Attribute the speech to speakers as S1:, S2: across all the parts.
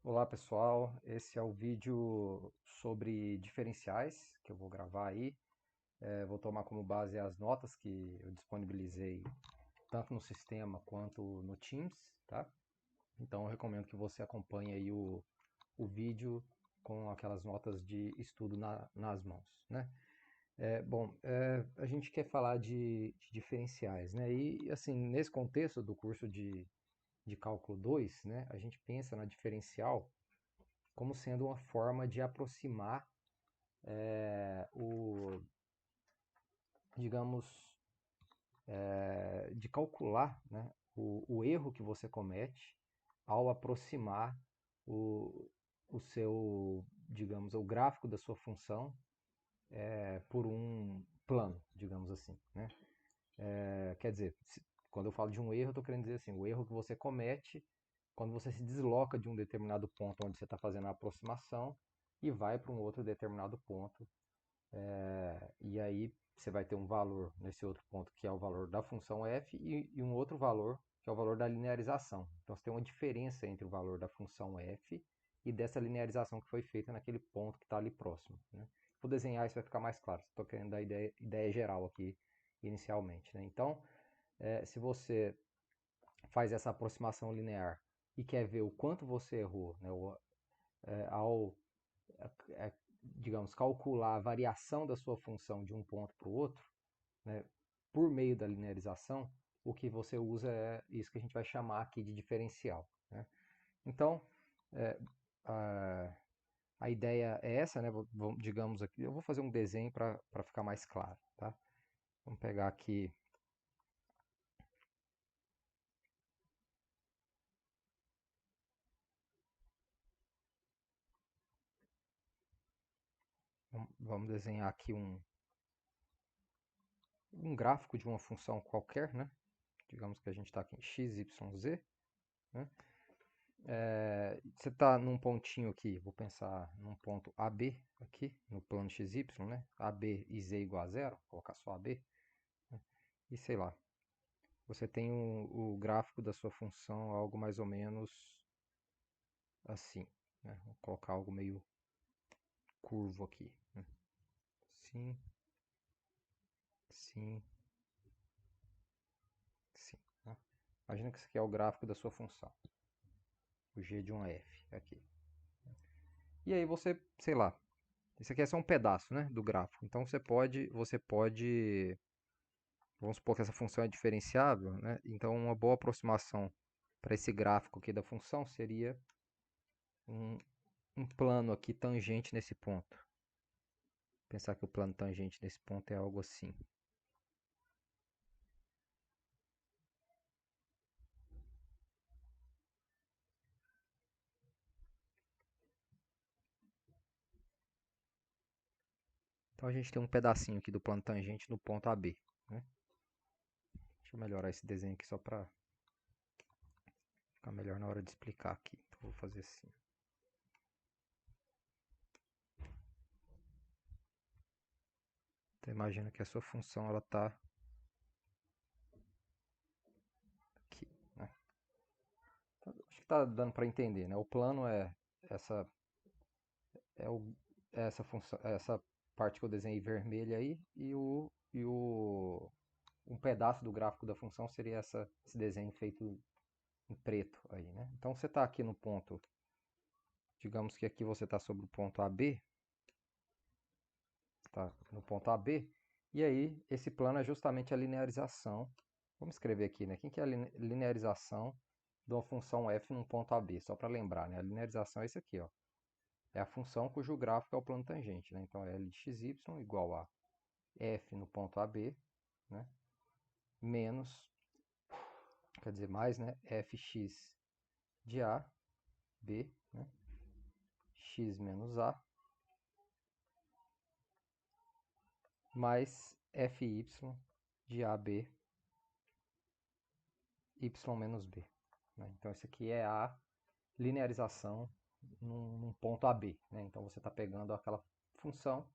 S1: Olá pessoal, esse é o vídeo sobre diferenciais que eu vou gravar aí. Vou tomar como base as notas que eu disponibilizei tanto no sistema quanto no Teams, tá? Então eu recomendo que você acompanhe aí o vídeo com aquelas notas de estudo nas mãos, né? A gente quer falar de diferenciais, né? E assim, nesse contexto do curso de cálculo 2, né, a gente pensa na diferencial como sendo uma forma de aproximar digamos, de calcular, né, o erro que você comete ao aproximar o, o seu, digamos, o gráfico da sua função por um plano, digamos assim, né? Quer dizer, quando eu falo de um erro, eu estou querendo dizer assim, o erro que você comete quando você se desloca de um determinado ponto onde você está fazendo a aproximação e vai para um outro determinado ponto. E aí você vai ter um valor nesse outro ponto que é o valor da função f e um outro valor que é o valor da linearização. Então você tem uma diferença entre o valor da função f e dessa linearização que foi feita naquele ponto que está ali próximo, né? Vou desenhar, isso vai ficar mais claro. Estou querendo dar ideia geral aqui inicialmente, né? Então, se você faz essa aproximação linear e quer ver o quanto você errou, né, ao é, digamos, calcular a variação da sua função de um ponto para o outro, né, por meio da linearização, o que você usa é isso que a gente vai chamar aqui de diferencial, né? Então, é, a, a ideia é essa, né? Digamos aqui, eu vou fazer um desenho para ficar mais claro, tá? Vamos pegar aqui, vamos desenhar aqui um gráfico de uma função qualquer, né? Digamos que a gente está aqui em x, y, z, né? Você está num pontinho aqui, vou pensar num ponto AB aqui, no plano XY, né? AB e Z igual a zero, vou colocar só AB, né? E sei lá, você tem o gráfico da sua função algo mais ou menos assim, né? Vou colocar algo meio curvo aqui, né? Sim, sim, sim, né? Imagina que isso aqui é o gráfico da sua função, o g de uma f aqui. E aí você, sei lá, isso aqui é só um pedaço, né, do gráfico. Então você pode, vamos supor que essa função é diferenciável, né? Então uma boa aproximação para esse gráfico aqui da função seria um, um plano aqui tangente nesse ponto. Pensar que o plano tangente nesse ponto é algo assim. Então a gente tem um pedacinho aqui do plano tangente no ponto AB, né? Deixa eu melhorar esse desenho aqui só para ficar melhor na hora de explicar aqui. Então vou fazer assim. Então imagina que a sua função ela está aqui, né? Então, acho que está dando para entender, né? O plano essa é o, essa função, essa parte que eu desenhei vermelha aí e um pedaço do gráfico da função seria esse desenho feito em preto aí, né? Então você está aqui no ponto, digamos que aqui você está sobre o ponto AB, está no ponto AB, e aí esse plano é justamente a linearização. Vamos escrever aqui, né? O que é a linearização de uma função f num ponto AB? Só para lembrar, né? A linearização é isso aqui, ó. É a função cujo gráfico é o plano tangente, né? Então L de xy igual a f no ponto AB, né? Menos, quer dizer, mais, né? fx de A, B, né? X menos A, mais fy de AB, y menos B, né? Então isso aqui é a linearização num ponto AB, né? Então você está pegando aquela função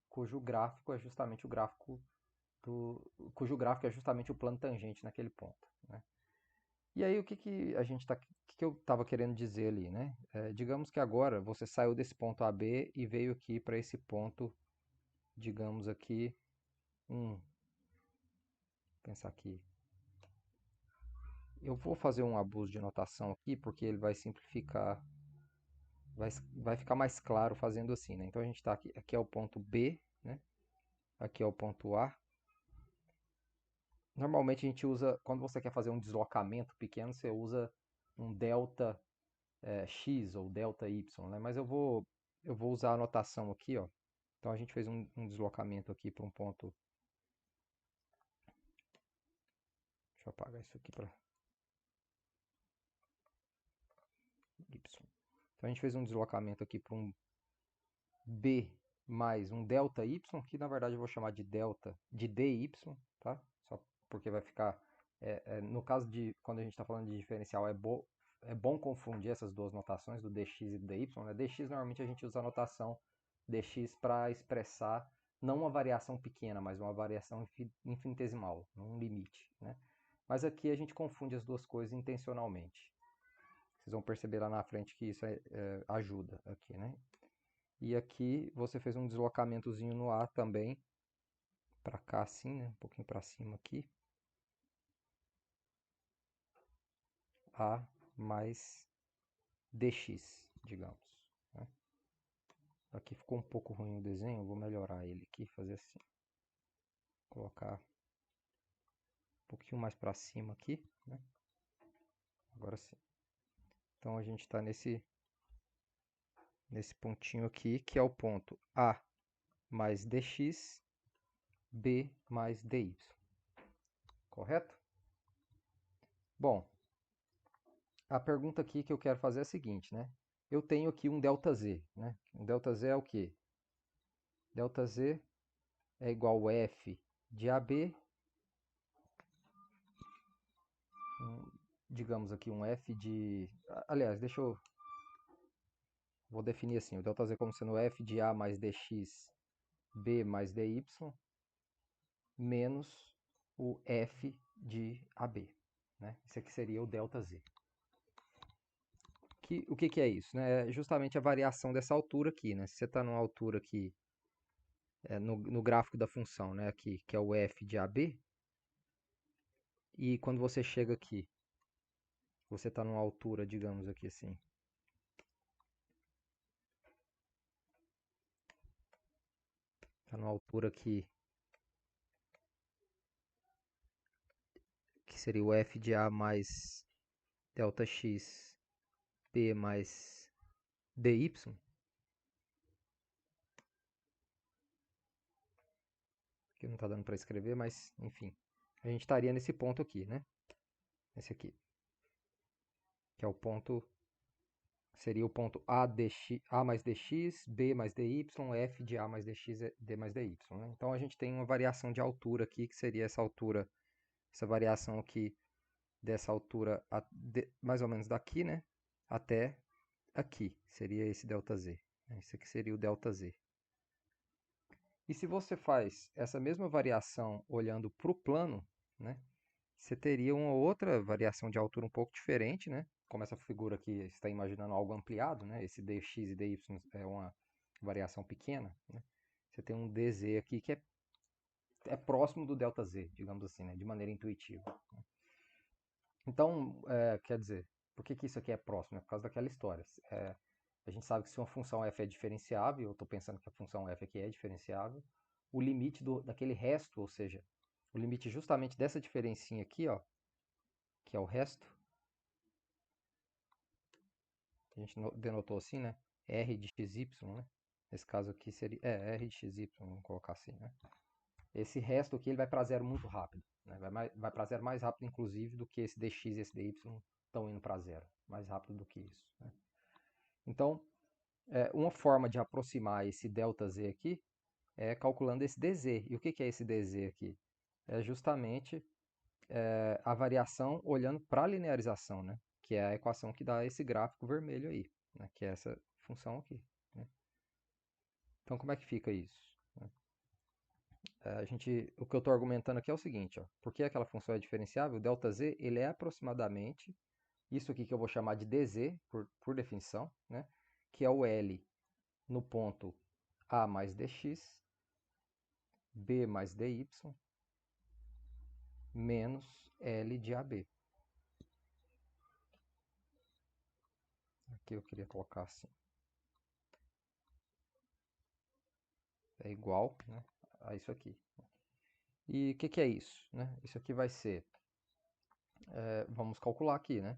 S1: cujo gráfico é justamente o gráfico cujo gráfico é justamente o plano tangente naquele ponto, né? E aí, o que que a gente tá, que eu estava querendo dizer ali, né? Digamos que agora você saiu desse ponto AB e veio aqui para esse ponto, digamos aqui, pensar aqui. Eu vou fazer um abuso de notação aqui porque ele vai simplificar, vai ficar mais claro fazendo assim, né? Então a gente está aqui, aqui é o ponto B, né? Aqui é o ponto A. Normalmente a gente usa, quando você quer fazer um deslocamento pequeno, você usa um delta x ou delta y, né? Mas eu vou usar a notação aqui, ó. Então a gente fez um deslocamento aqui para um ponto. Deixa eu apagar isso aqui para y. Então a gente fez um deslocamento aqui para um b mais um delta y, que na verdade eu vou chamar de delta de dy, tá? Só porque vai ficar. No caso de quando a gente está falando de diferencial, é bom confundir essas duas notações, do dx e do dy. Né? Dx normalmente a gente usa a notação dx para expressar não uma variação pequena, mas uma variação infinitesimal, um limite. Né? Mas aqui a gente confunde as duas coisas intencionalmente. Vocês vão perceber lá na frente que isso ajuda aqui, né? E aqui você fez um deslocamentozinho no A também, para cá assim, né? Um pouquinho para cima aqui. A mais dx, digamos. Né? Aqui ficou um pouco ruim o desenho, eu vou melhorar ele aqui, fazer assim. Colocar um pouquinho mais para cima aqui, né? Agora sim. Então a gente está nesse pontinho aqui, que é o ponto A mais dx, B mais dy. Correto? Bom, a pergunta aqui que eu quero fazer é a seguinte, né? Eu tenho aqui um ΔZ, né? Um ΔZ é o quê? ΔZ é igual a F de AB, digamos aqui um F de... Aliás, vou definir assim, o ΔZ como sendo F de A mais dx, B mais dy, menos o F de AB. Né? Esse aqui seria o ΔZ. O que é isso? Né? É justamente a variação dessa altura aqui. Né? Se você está numa altura aqui, no gráfico da função, né? Aqui, que é o F de AB, e quando você chega aqui, você está numa altura, digamos aqui assim, está numa altura aqui, que seria o F de A mais delta x, B mais dy, que não está dando para escrever, mas enfim, a gente estaria nesse ponto aqui, né? Esse aqui, que é o ponto, seria o ponto A mais dx, B mais dy, F de A mais dx, D mais dy. Né? Então a gente tem uma variação de altura aqui, que seria essa altura, essa variação aqui, dessa altura, mais ou menos daqui, né? Até aqui, seria esse ΔZ. Esse aqui seria o ΔZ. E se você faz essa mesma variação olhando para o plano, né? Você teria uma outra variação de altura um pouco diferente, né? Como essa figura aqui está imaginando algo ampliado, né? Esse dx e dy é uma variação pequena, né? Você tem um dz aqui que é próximo do ΔZ, digamos assim, né? De maneira intuitiva. Então, quer dizer, por que isso aqui é próximo? É por causa daquela história. A gente sabe que se uma função f é diferenciável, eu estou pensando que a função f aqui é diferenciável, o limite daquele resto, ou seja, o limite justamente dessa diferencinha aqui, ó, que é o resto, a gente denotou assim, né? R de xy, né? Nesse caso aqui seria R de xy, vamos colocar assim, né? Esse resto aqui ele vai para zero muito rápido, né? Vai para zero mais rápido, inclusive, do que esse dx e esse dy estão indo para zero, mais rápido do que isso. Né? Então, uma forma de aproximar esse ΔZ aqui é calculando esse dz. E o que é esse dz aqui? É justamente a variação olhando para a linearização, né? Que é a equação que dá esse gráfico vermelho aí, né? Que é essa função aqui. Né? Então, como é que fica isso? o que eu estou argumentando aqui é o seguinte, ó, porque aquela função é diferenciável, o ΔZ ele é aproximadamente isso aqui que eu vou chamar de dz, por definição, né, que é o L no ponto A mais dx, B mais dy, menos L de AB. Aqui eu queria colocar assim. É igual, né, a isso aqui. E o que é isso? Né? Isso aqui vai ser, vamos calcular aqui, né?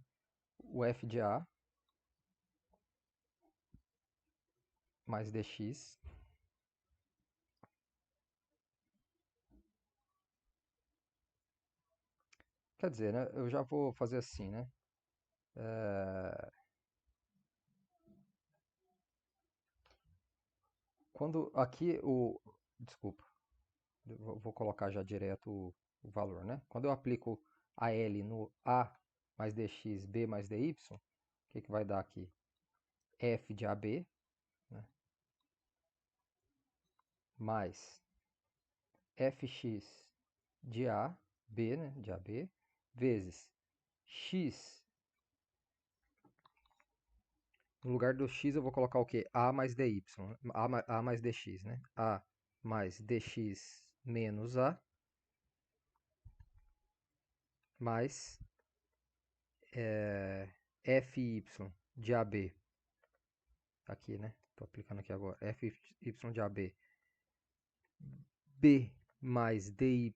S1: O f de A mais dx. Quer dizer, né, eu já vou fazer assim, né? Quando aqui o... Desculpa, eu vou colocar já direto o valor, né? Quando eu aplico a L no A mais dx, B mais dy, o que vai dar aqui? F de AB, né? Mais fx de A, B, né? De AB, vezes x. No lugar do x eu vou colocar o quê? A mais dy, A mais dx, né? A mais dx menos A, mais fy de AB. Aqui, né? Tô aplicando aqui agora. Fy de AB. B mais dy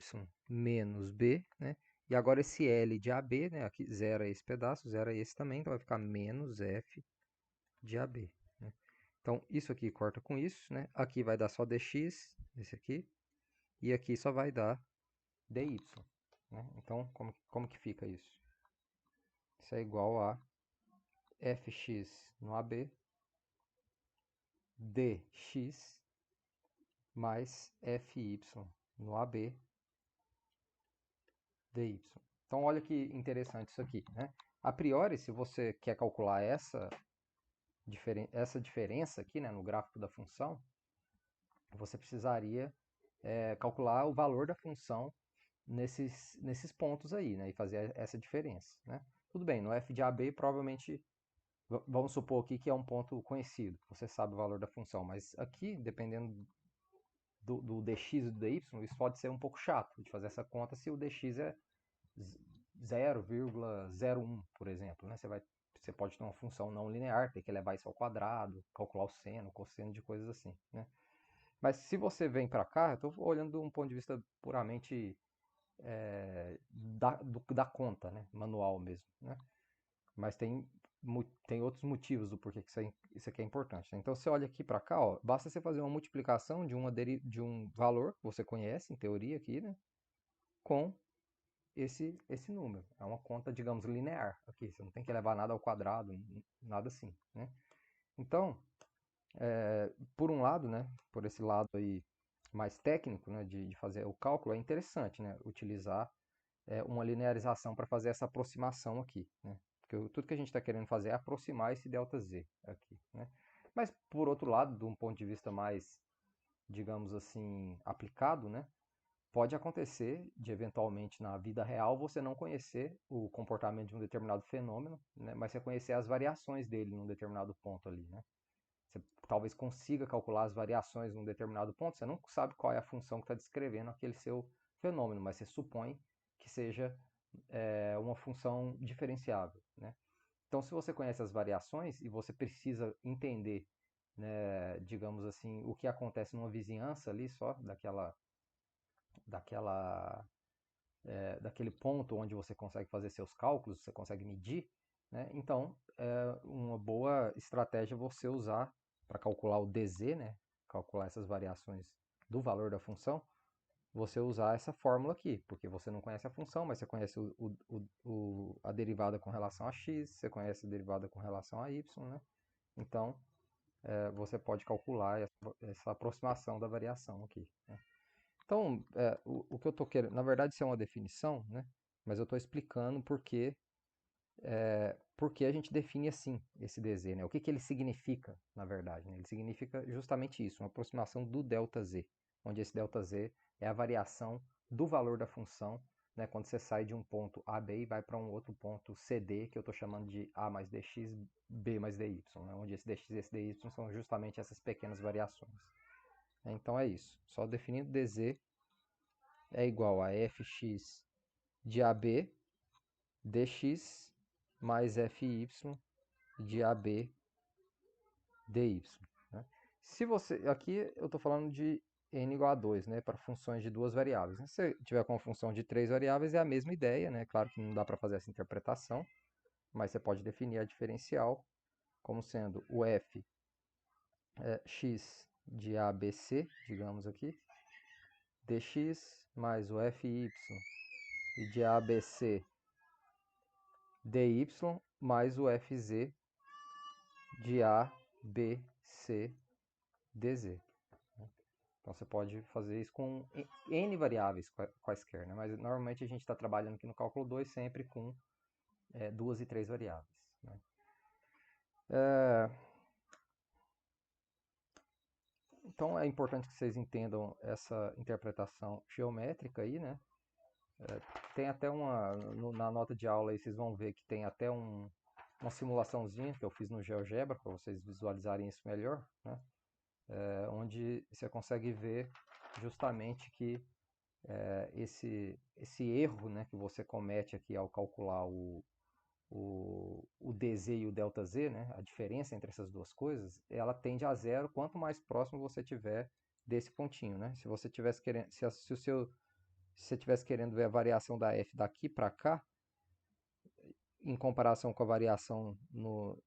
S1: menos B, né? E agora esse L de AB, né? Aqui zera esse pedaço, zera esse também, então vai ficar menos F de AB, né? Então, isso aqui corta com isso, né? Aqui vai dar só dx, esse aqui, e aqui só vai dar dy, né? Então, como que fica isso? Isso é igual a fx no AB, dx mais fy no AB, dy. Então, olha que interessante isso aqui, né? A priori, se você quer calcular essa diferença aqui, né, no gráfico da função, você precisaria calcular o valor da função nesses pontos aí, né, e fazer essa diferença, né? Tudo bem, no f de AB provavelmente, vamos supor aqui que é um ponto conhecido, você sabe o valor da função, mas aqui, dependendo do dx e do dy, isso pode ser um pouco chato de fazer essa conta se o dx é 0,01, por exemplo, né? Você pode ter uma função não linear, ter que levar isso ao quadrado, calcular o seno, o cosseno de coisas assim, né? Mas se você vem para cá, eu estou olhando de um ponto de vista puramente da conta, né? Manual mesmo, né? Mas tem outros motivos do porquê que isso aqui é importante, né? Então você olha aqui para cá, ó, basta você fazer uma multiplicação de um valor que você conhece, em teoria aqui, né? Com esse número. É uma conta, digamos, linear aqui. Você não tem que levar nada ao quadrado, nada assim, né? Então, por um lado, né, por esse lado aí mais técnico, né, de fazer o cálculo, é interessante, né, utilizar uma linearização para fazer essa aproximação aqui, né? Porque tudo que a gente está querendo fazer é aproximar esse ΔZ aqui, né? Mas, por outro lado, de um ponto de vista mais, digamos assim, aplicado, né, pode acontecer de, eventualmente, na vida real, você não conhecer o comportamento de um determinado fenômeno, né, mas você conhecer as variações dele num determinado ponto ali, né? Você talvez consiga calcular as variações num determinado ponto, você não sabe qual é a função que está descrevendo aquele seu fenômeno, mas você supõe que seja uma função diferenciável, né? Então, se você conhece as variações e você precisa entender, né, digamos assim, o que acontece numa vizinhança ali só, daquela daquele ponto onde você consegue fazer seus cálculos, você consegue medir, né? Então, é uma boa estratégia você usar para calcular o dz, né? Calcular essas variações do valor da função, você usar essa fórmula aqui, porque você não conhece a função, mas você conhece a derivada com relação a x, você conhece a derivada com relação a y, né? Então, você pode calcular essa aproximação da variação aqui, né? Então, o que eu estou querendo, na verdade isso é uma definição, né? Mas eu estou explicando porque a gente define assim esse DZ, né? O que ele significa, na verdade, né? Ele significa justamente isso, uma aproximação do ΔZ, onde esse ΔZ é a variação do valor da função, né, quando você sai de um ponto AB e vai para um outro ponto CD, que eu estou chamando de A mais dx, B mais dy, né, onde esse dx e esse dy são justamente essas pequenas variações. Então é isso, só definindo dz é igual a fx de AB dx mais fy de AB dy. Né? Se você, aqui eu estou falando de n igual a 2, né, para funções de duas variáveis. Se você tiver com uma função de três variáveis, é a mesma ideia, né? Claro que não dá para fazer essa interpretação, mas você pode definir a diferencial como sendo o f x de ABC, digamos aqui, dx mais o fy de ABC dy mais o fz de ABC dz. Então você pode fazer isso com n variáveis quaisquer, né? Mas normalmente a gente está trabalhando aqui no cálculo 2 sempre com duas e três variáveis. Né? Então é importante que vocês entendam essa interpretação geométrica aí, né? Tem até na nota de aula aí vocês vão ver que tem até uma simulaçãozinha que eu fiz no GeoGebra para vocês visualizarem isso melhor, né? Onde você consegue ver justamente que esse erro, né, que você comete aqui ao calcular o dz e o ΔZ, né, a diferença entre essas duas coisas, ela tende a zero quanto mais próximo você tiver desse pontinho. Né? Se você tivesse querendo, se você tivesse querendo ver a variação da f daqui para cá, em comparação com a variação no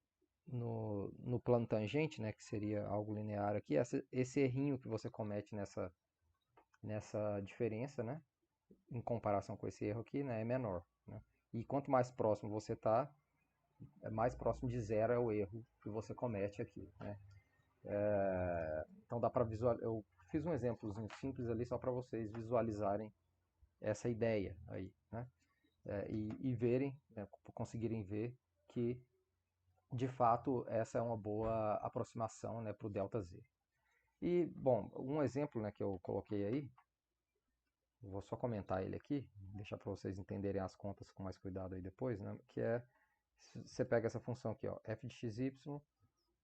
S1: plano tangente, né, que seria algo linear aqui, esse errinho que você comete nessa diferença, né, em comparação com esse erro aqui, né, é menor. Né? E quanto mais próximo você está, mais próximo de zero é o erro que você comete aqui. Né? Então dá para visualizar. Eu fiz um exemplo simples ali só para vocês visualizarem essa ideia aí. Né? E verem, né, conseguirem ver que de fato essa é uma boa aproximação, né, para o ΔZ. E, bom, um exemplo, né, que eu coloquei aí, vou só comentar ele aqui, deixar para vocês entenderem as contas com mais cuidado aí depois, né, que é, você pega essa função aqui, ó, f de xy,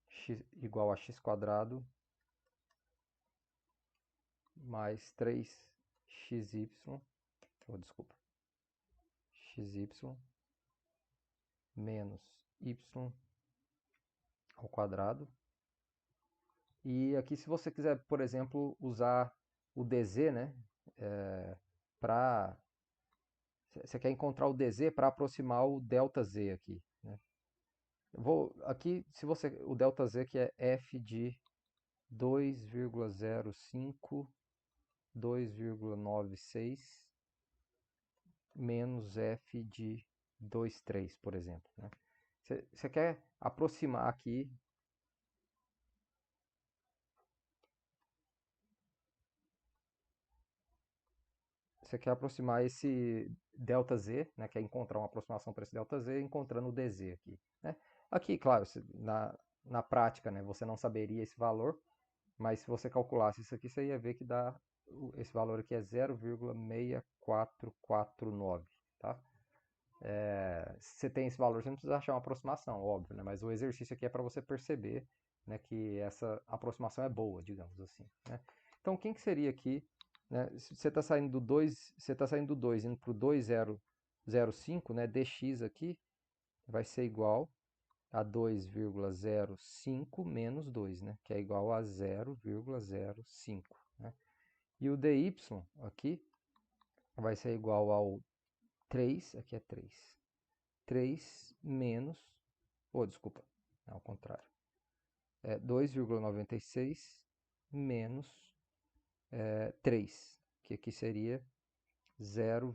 S1: x igual a x quadrado mais 3xy, desculpa, xy menos y ao quadrado. E aqui, se você quiser, por exemplo, usar o dz, né, você quer encontrar o dz para aproximar o ΔZ aqui. Né? Aqui, o ΔZ que é f de 2,05, 2,96 menos f de 2,3, por exemplo. Né? Você quer aproximar aqui esse ΔZ, né, quer encontrar uma aproximação para esse ΔZ, encontrando o dz aqui. Né? Aqui, claro, na prática, né, você não saberia esse valor, mas se você calculasse isso aqui, você ia ver que esse valor aqui é 0,6449. Tá? Se você tem esse valor, você não precisa achar uma aproximação, óbvio, né? Mas o exercício aqui é para você perceber, né, que essa aproximação é boa, digamos assim. Né? Então, quem que seria aqui? Né? Você está saindo do 2, você tá saindo do 2 indo para o 2,005, né? dx aqui vai ser igual a 2,05 menos 2, né? Que é igual a 0,05. Né? E o dy aqui vai ser igual ao 3, aqui é 3. 3 menos, desculpa, é ao contrário. 2,96 menos 3, que aqui seria 0,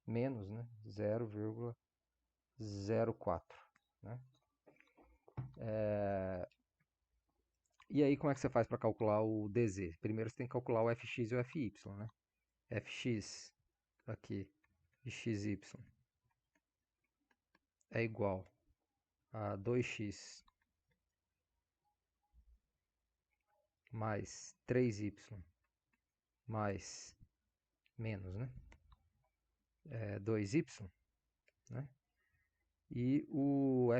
S1: menos, né? 0,04. Né? E aí, como é que você faz para calcular o dz? Primeiro você tem que calcular o fx e o fy. Né? Fx aqui de xy é igual a 2x mais 3y mais menos, né? 2y, né? E o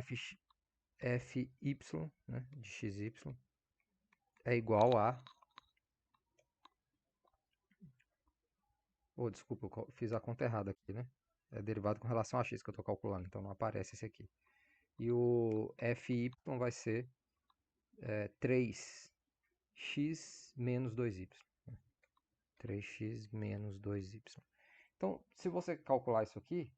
S1: fy, né, de xy é igual a... Oh, desculpa, eu fiz a conta errada aqui, né? É derivado com relação a x que eu estou calculando, então não aparece esse aqui. E o fy vai ser 3x menos 2y. 3x menos 2y. Então, se você calcular isso aqui,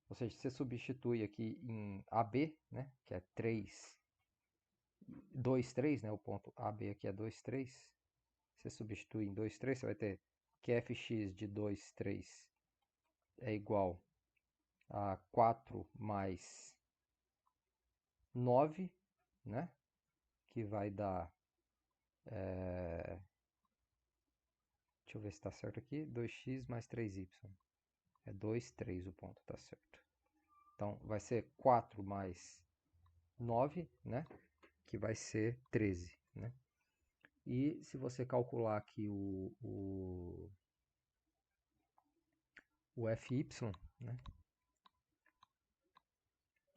S1: ou seja, você substitui aqui em AB, né, que é 3, 2, 3, né, o ponto AB aqui é 2, 3. Você substitui em 2, 3, você vai ter que fx de 2, 3 é igual a 4 mais 9, né, que vai dar... deixa eu ver se está certo aqui. 2x mais 3y. É 2, 3 o ponto, tá certo. Então, vai ser 4 mais 9, né? Que vai ser 13, né? E se você calcular aqui o fy, né?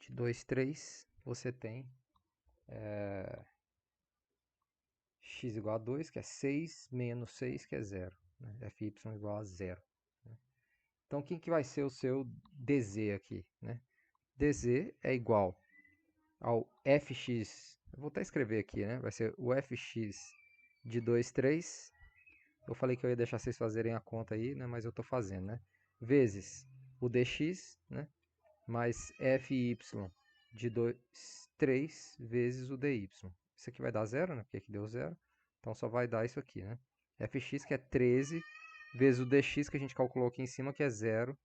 S1: De 2, 3, você tem x igual a 2, que é 6, menos 6, que é 0. Né? Fy igual a 0. Né? Então, quem que vai ser o seu dz aqui? Né? dz é igual ao fx, eu vou até escrever aqui, né? Vai ser o fx de 2, 3. Eu falei que eu ia deixar vocês fazerem a conta aí, né? Mas eu estou fazendo, né? Vezes o dx, né? Mais fy de 2, 3 vezes o dy. Isso aqui vai dar 0, né? Porque aqui deu 0. Então só vai dar isso aqui, né? Fx que é 13 vezes o dx que a gente calculou aqui em cima, que é 0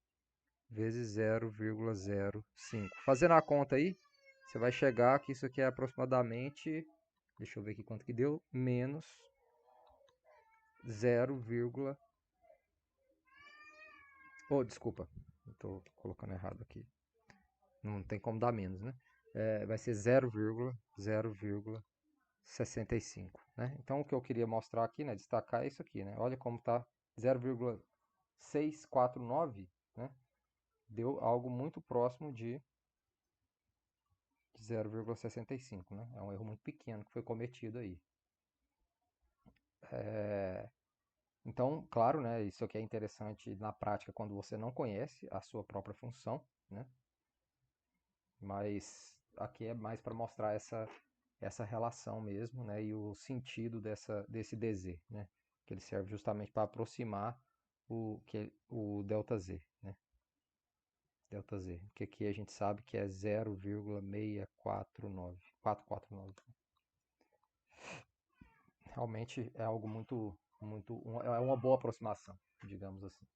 S1: vezes 0,05. Fazendo a conta aí, você vai chegar que isso aqui é aproximadamente, deixa eu ver aqui quanto que deu, menos 0, oh, desculpa, estou colocando errado aqui. Não tem como dar menos, né? Vai ser 0,65, né? Então o que eu queria mostrar aqui, né, destacar é isso aqui, né? Olha como tá 0,649, né? Deu algo muito próximo de 0,65, né? É um erro muito pequeno que foi cometido aí. Então, claro, né, isso aqui é interessante na prática quando você não conhece a sua própria função, né? Mas aqui é mais para mostrar essa relação mesmo, né? E o sentido desse DZ, né? Que ele serve justamente para aproximar o ΔZ, né? ΔZ, que aqui a gente sabe que é 0,649, 449. Realmente é algo é uma boa aproximação, digamos assim.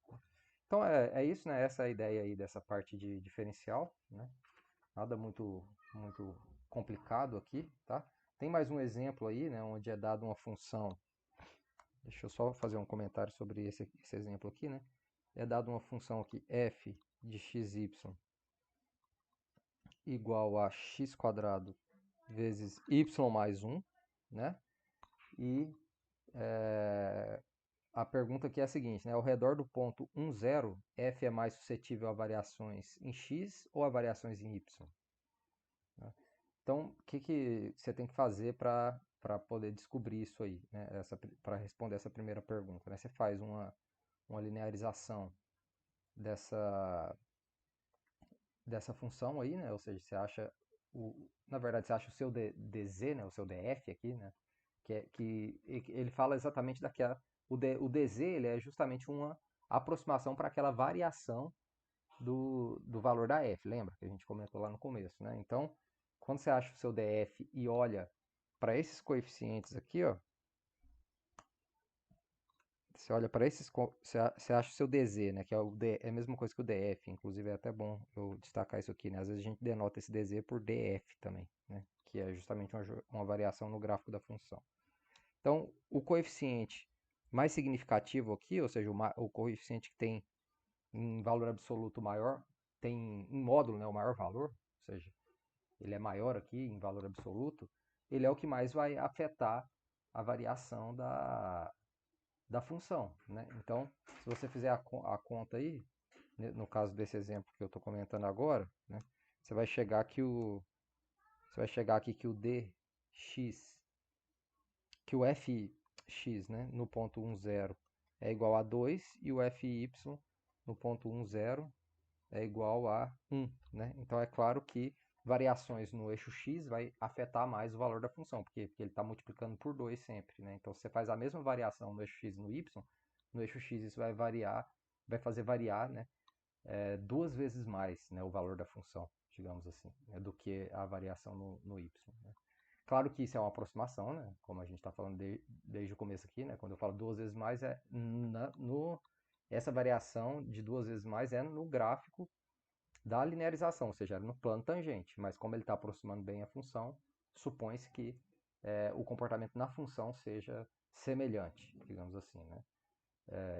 S1: Então é isso, né? Essa é a ideia aí dessa parte de diferencial, né? Nada muito complicado aqui, tá? Tem mais um exemplo aí, né? Onde é dado uma função. Deixa eu só fazer um comentário sobre esse exemplo aqui, né? É dado uma função aqui f de xy igual a x² vezes y mais 1, né? E a pergunta aqui é a seguinte, né? Ao redor do ponto 1, 0, f é mais suscetível a variações em x ou a variações em y? Né? Então, o que você tem que fazer para poder descobrir isso aí, né? Para responder essa primeira pergunta, né? Você faz uma linearização dessa função aí, né? Ou seja, você acha na verdade você acha o seu dz, né? O seu df aqui, né? Que ele fala exatamente daquela o dz, ele é justamente uma aproximação para aquela variação do valor da f, lembra que a gente comentou lá no começo, né? Então, quando você acha o seu df e olha para esses coeficientes aqui, ó, você olha para esses, você acha o seu dz, né, que é é a mesma coisa que o df, inclusive é até bom eu destacar isso aqui, né? Às vezes a gente denota esse dz por df também, né? Que é justamente uma variação no gráfico da função. Então, o coeficiente mais significativo aqui, ou seja, o coeficiente que tem em valor absoluto maior, tem em módulo, né, o maior valor, ou seja, ele é maior aqui em valor absoluto, ele é o que mais vai afetar a variação da função, né? Então, se você fizer a conta aí, no caso desse exemplo que eu estou comentando agora, né, você vai chegar que você vai chegar aqui que o dx, que o fx, né, no ponto 10 é igual a 2 e o fy no ponto 10 é igual a 1, né? Então é claro que variações no eixo x vai afetar mais o valor da função, porque ele está multiplicando por 2 sempre, né? Então se você faz a mesma variação no eixo x e no y, no eixo x isso vai variar, vai fazer variar, né, duas vezes mais, né, o valor da função, digamos assim, né, do que a variação no y, né? Claro que isso é uma aproximação, né? Como a gente está falando desde o começo aqui, né? Quando eu falo duas vezes mais, essa variação de duas vezes mais é no gráfico da linearização, ou seja, no plano tangente. Mas como ele está aproximando bem a função, supõe-se que o comportamento na função seja semelhante, digamos assim, né?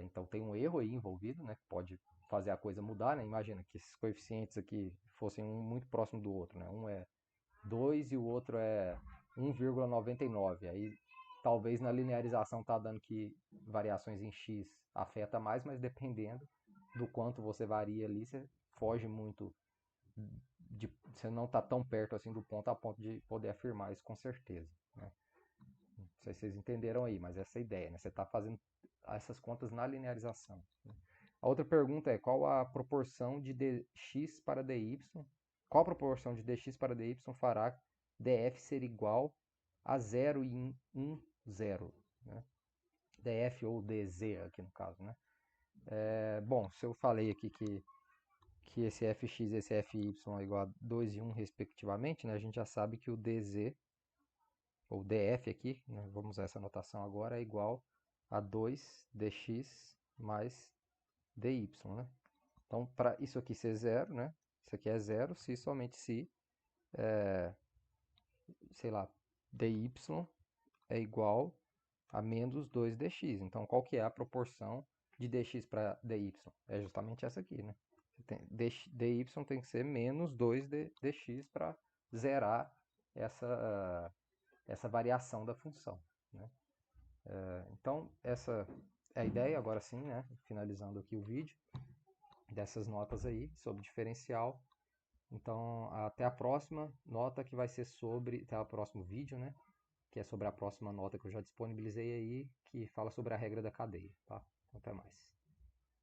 S1: Então tem um erro aí envolvido, né? Que pode fazer a coisa mudar, né? Imagina que esses coeficientes aqui fossem um muito próximo do outro, né? Um é 2 e o outro é 1,99. Aí talvez na linearização tá dando que variações em x afeta mais, mas dependendo do quanto você varia ali, você foge muito você não está tão perto assim do ponto a ponto de poder afirmar isso com certeza, né? Não sei se vocês entenderam aí, mas essa é a ideia, né? Você está fazendo essas contas na linearização, né? A outra pergunta é qual a proporção de dx para dy? Qual a proporção de dx para dy fará df ser igual a 0 em 1, 0, né? df ou dz aqui no caso, né? Bom, se eu falei aqui que esse fx e esse fy é igual a 2 e 1 respectivamente, né? A gente já sabe que o dz, ou df aqui, né? Vamos usar essa notação agora, é igual a 2 dx mais dy, né? Então, para isso aqui ser zero, né? Isso aqui é zero se somente se, sei lá, dy é igual a menos 2dx. Então, qual que é a proporção de dx para dy? É justamente essa aqui, né? dy tem que ser menos 2dx para zerar essa variação da função, né? Então, essa é a ideia, agora sim, né? Finalizando aqui o vídeo, dessas notas aí sobre diferencial. Então, até a próxima nota que vai ser sobre, até o próximo vídeo, né? Que é sobre a próxima nota que eu já disponibilizei aí, que fala sobre a regra da cadeia, tá? Até mais.